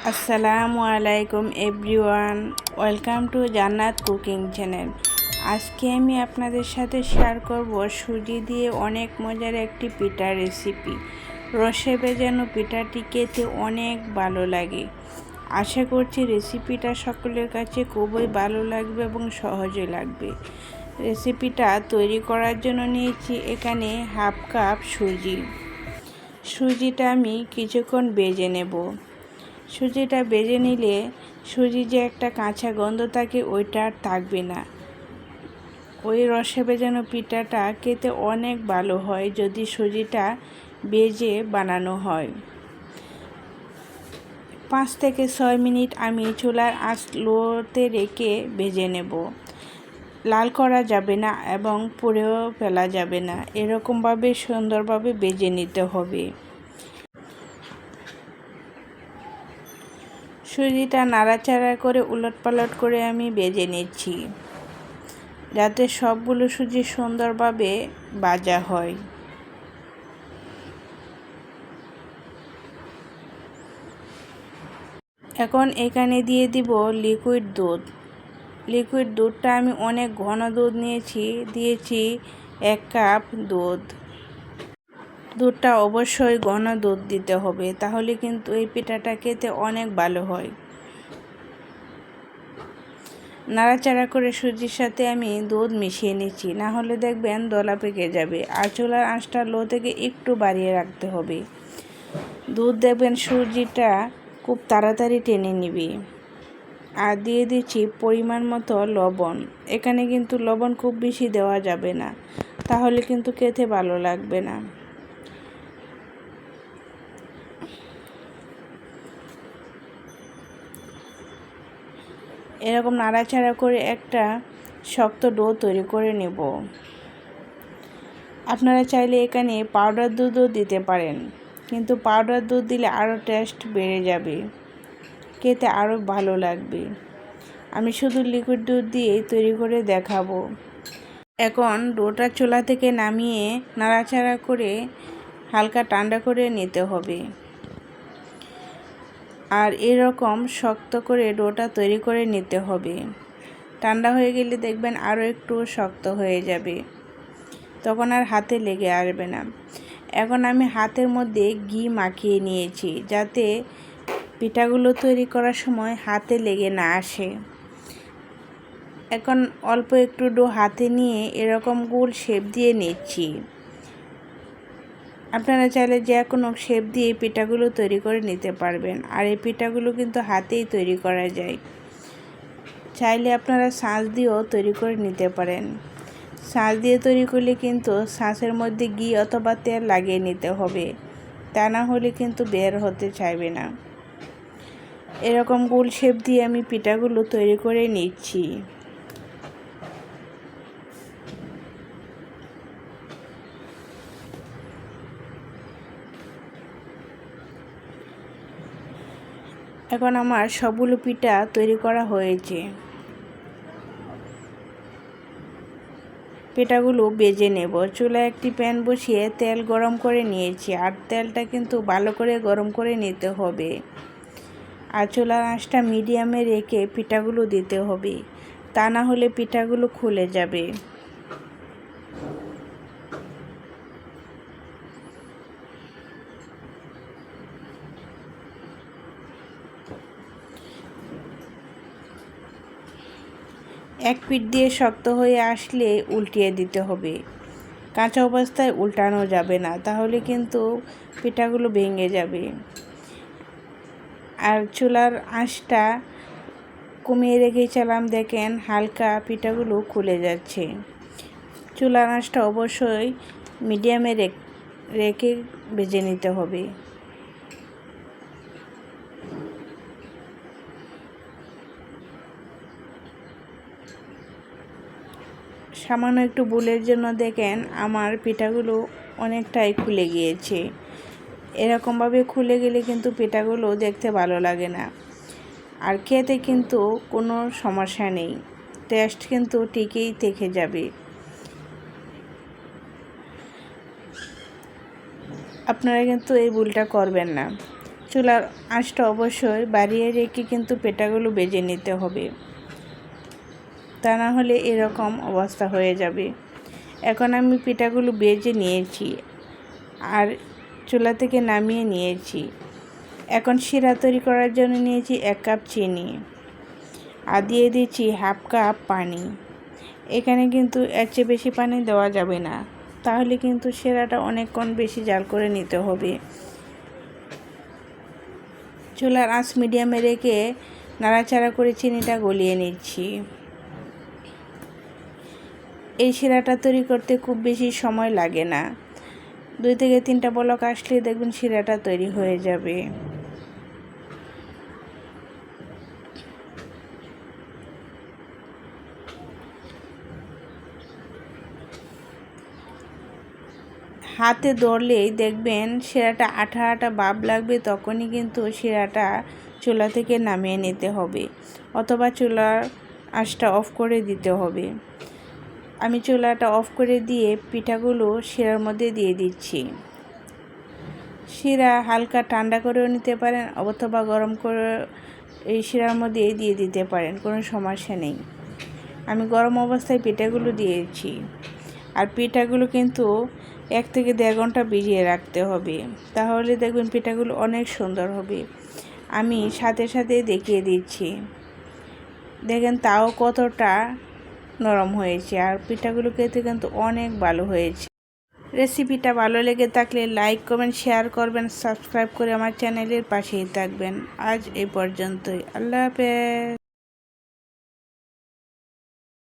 আসসালামু আলাইকুম everyone, welcome to জান্নাত কুকিং চ্যানেল। আজকে আমি আপনাদের সাথে শেয়ার করব সুজি দিয়ে অনেক মজার একটি পিঠার রেসিপি। রসে ভেজানো পিঠাটি খেতে অনেক ভালো লাগে। আশা করছি রেসিপিটা সকলের কাছে খুবই ভালো লাগবে এবং সহজে লাগবে। রেসিপিটা তৈরি করার জন্য নিয়েছি এখানে হাফ কাপ সুজিটা আমি কিছুক্ষণ ভেজে নেব। সুজিটা ভেজে নিলে সুজি যে একটা কাঁচা গন্ধ থাকে ওইটা আর থাকবে না। ওই রসে ভেজানো পিঠাটা খেতে অনেক ভালো হয় যদি সুজিটা ভেজে বানানো হয়। 5 থেকে 6 মিনিট আমি চুলার আঁচ লোতে রেখে ভেজে নেব। লাল করা যাবে না এবং পুড়েও ফেলা যাবে না, এরকমভাবে সুন্দরভাবে ভেজে নিতে হবে। সুজিটা নাড়াচাড়া করে উলটপালট করে আমি ভেজে নিচ্ছি যাতে সবগুলো সুজি সুন্দরভাবে ভাজা হয়। এখন এখানে দিয়ে দিব লিকুইড দুধটা আমি অনেক ঘন দুধ দিয়েছি 1 কাপ দুধ। দুধটা অবশ্যই ঘন দুধ দিতে হবে, তাহলে কিন্তু এই পিঠাটা খেতে অনেক ভালো হয়। নাড়াচাড়া করে সুজির সাথে আমি দুধ মিশিয়ে নিচ্ছি, না হলে দেখবেন দলা পেকে যাবে। আর চুলার আঁচটা লো থেকে একটু বাড়িয়ে রাখতে হবে। দুধ দেখবেন সুজিটা খুব তাড়াতাড়ি টেনে নিবে। আর দিয়ে দিচ্ছি পরিমাণ মতো লবণ। এখানে কিন্তু লবণ খুব বেশি দেওয়া যাবে না, তাহলে কিন্তু খেতে ভালো লাগবে না। এরকম নাড়াচাড়া করে একটা শক্ত ডো তৈরি করে নেব। আপনারা চাইলে এখানে পাউডার দুধও দিতে পারেন, কিন্তু পাউডার দুধ দিলে আরও টেস্ট বেড়ে যাবে, খেতে আরও ভালো লাগবে। আমি শুধু লিকুইড দুধ দিয়েই তৈরি করে দেখাবো। এখন ডোটা চুলা থেকে নামিয়ে নাড়াচাড়া করে হালকা ঠান্ডা করে নিতে হবে। আর এরকম শক্ত করে ডোটা তৈরি করে নিতে হবে। ঠান্ডা হয়ে গেলে দেখবেন আরও একটু শক্ত হয়ে যাবে, তখন আর হাতে লেগে আসবে না। এখন আমি হাতের মধ্যে ঘি মাখিয়ে নিয়েছি যাতে পিঠাগুলো তৈরি করার সময় হাতে লেগে না আসে। এখন অল্প একটু ডো হাতে নিয়ে এরকম গোল শেপ দিয়ে নিচ্ছি। আপনারা চাইলে যে কোনো শেপ দিয়ে পিঠাগুলো তৈরি করে নিতে পারবেন। আর এই পিঠাগুলো কিন্তু হাতেই তৈরি করা যায়। চাইলে আপনারা ছাঁচ দিয়েও তৈরি করে নিতে পারেন। ছাঁচ দিয়ে তৈরি করলে কিন্তু ছাঁচের মধ্যে ঘি অথবা তেল লাগিয়ে নিতে হবে, তা না হলে কিন্তু বের হতে চাইবে না। এরকম গোল শেপ দিয়ে আমি পিঠাগুলো তৈরি করে নিচ্ছি। এখন আমার সবগুলো পিঠা তৈরি করা হয়েছে। পিঠাগুলো ভেজে নেব। চুলায় একটি প্যান বসিয়ে তেল গরম করে নিয়েছি, আর তেলটা কিন্তু ভালো করে গরম করে নিতে হবে। আর চুলার আঁচটা মিডিয়ামে রেখে পিঠাগুলো দিতে হবে, তা না হলে পিঠাগুলো খুলে যাবে। এক পিঠ দিয়ে শক্ত হয়ে আসলে উল্টিয়ে দিতে হবে। কাঁচা অবস্থায় উল্টানো যাবে না, তাহলে কিন্তু পিঠাগুলো ভেঙে যাবে। আর চুলার আঁচটা কমিয়ে রেখেছিলাম, দেখেন হালকা পিঠাগুলো খুলে যাচ্ছে। চুলার আঁচটা অবশ্যই মিডিয়ামে রেখে ভেজে নিতে হবে। সামান্য একটু ভুলের জন্য দেখেন আমার পিঠাগুলো অনেকটাই খুলে গিয়েছে। এরকমভাবে খুলে গেলে কিন্তু পিঠাগুলো দেখতে ভালো লাগে না, আর খেতে কিন্তু কোনো সমস্যা নেই, টেস্ট কিন্তু ঠিকই থেকে যাবে। আপনারা কিন্তু এই ভুলটা করবেন না। চুলার আঁচটা অবশ্যই বাড়িয়ে রেখে কিন্তু পেটাগুলো ভেজে নিতে হবে, তা না হলে এরকম অবস্থা হয়ে যাবে। এখন আমি পিঠাগুলো ভেজে নিয়েছি আর চুলা থেকে নামিয়ে নিয়েছি। এখন শিরা তৈরি করার জন্য নিয়েছি 1 কাপ চিনি আর দিয়ে দিচ্ছি 1/2 কাপ পানি। এখানে কিন্তু এর চেয়ে বেশি পানি দেওয়া যাবে না, তাহলে কিন্তু শিরাটা অনেকক্ষণ বেশি জাল করে নিতে হবে। চুলার আঁচ মিডিয়ামে রেখে নাড়াচাড়া করে চিনিটা গলিয়ে নিচ্ছি। এই শিরাটা তৈরি করতে খুব বেশি সময় লাগে না, 2 থেকে 3টা বলক আসলে দেখবেন শিরাটা তৈরি হয়ে যাবে। হাতে ধরলেই দেখবেন শিরাটা আঠা আঠা ভাব লাগবে, তখনই কিন্তু শিরাটা চুলা থেকে নামিয়ে নিতে হবে, অথবা চুলার আঁচটা অফ করে দিতে হবে। আমি চুলাটা অফ করে দিয়ে পিঠাগুলো শিরার মধ্যে দিয়ে দিচ্ছি। শিরা হালকা ঠান্ডা করেও নিতে পারেন অথবা গরম করে এই শিরার মধ্যে দিয়ে দিতে পারেন, কোনো সমস্যা নেই। আমি গরম অবস্থায় পিঠাগুলো দিয়েছি। আর পিঠাগুলো কিন্তু 1 থেকে 1.5 ঘন্টা ভিজিয়ে রাখতে হবে, তাহলে দেখবেন পিঠাগুলো অনেক সুন্দর হবে। আমি সাথে সাথে দেখিয়ে দিচ্ছি, দেখেন তাও কতটা নরম হয়েছে, আর পিঠাগুলো খেতে কিন্তু অনেক ভালো হয়েছে। রেসিপিটা ভালো লেগে থাকলে লাইক করবেন, শেয়ার করবেন, সাবস্ক্রাইব করে আমার চ্যানেলের পাশেই থাকবেন। আজ এই পর্যন্তই, আল্লাহ হাফেজ।